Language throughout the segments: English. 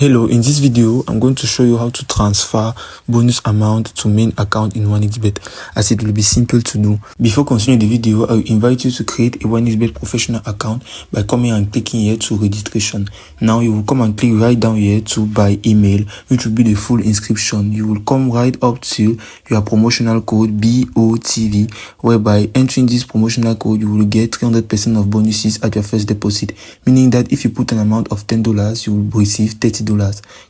Hello, in this video, I'm going to show you how to transfer bonus amount to main account in 1xBet, as it will be simple to do. Before continuing the video, I will invite you to create a 1xBet professional account by coming and clicking here to registration. Now you will come and click right down here to by email, which will be the full inscription. You will come right up to your promotional code BOTV, whereby entering this promotional code, you will get 300% of bonuses at your first deposit, meaning that if you put an amount of $10, you will receive $30.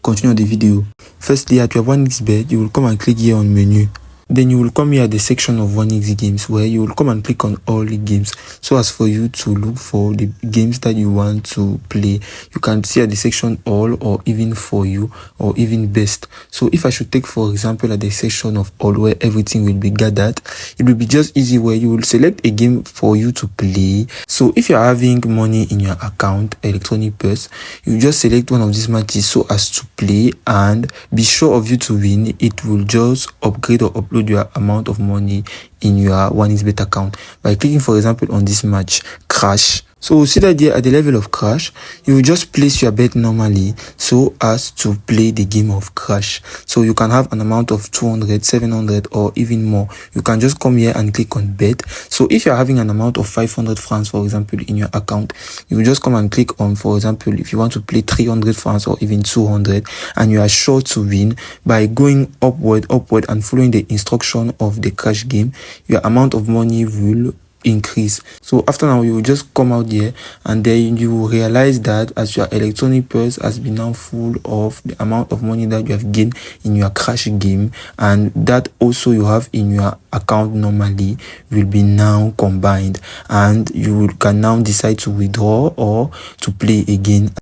Continue the video. Firstly, at your 1xBet, you will come and click here on menu. Then you will come here at the section of 1x games, where you will come and click on all the games, so as for you to look for the games that you want to play. You can see at the section all, or even for you, or even best. So if I should take for example at the section of all, where everything will be gathered, it will be just easy, where you will select a game for you to play. So if you're having money in your account, electronic purse, you just select one of these matches so as to play, and be sure of you to win. It will just upgrade or upload your amount of money in your 1xBet account by clicking for example on this match Crash. So we'll see that here at the level of Crash, you will just place your bet normally so as to play the game of Crash. So you can have an amount of 200, 700 or even more. You can just come here and click on bet. So if you're having an amount of 500 francs for example in your account, you will just come and click on, for example, if you want to play 300 francs or even 200, and you are sure to win by going upward and following the instruction of the Crash game, your amount of money will increase. So after now, you will just come out here, and then you will realize that as your electronic purse has been now full of the amount of money that you have gained in your Crash game, and that also you have in your account normally will be now combined, and you can now decide to withdraw or to play again.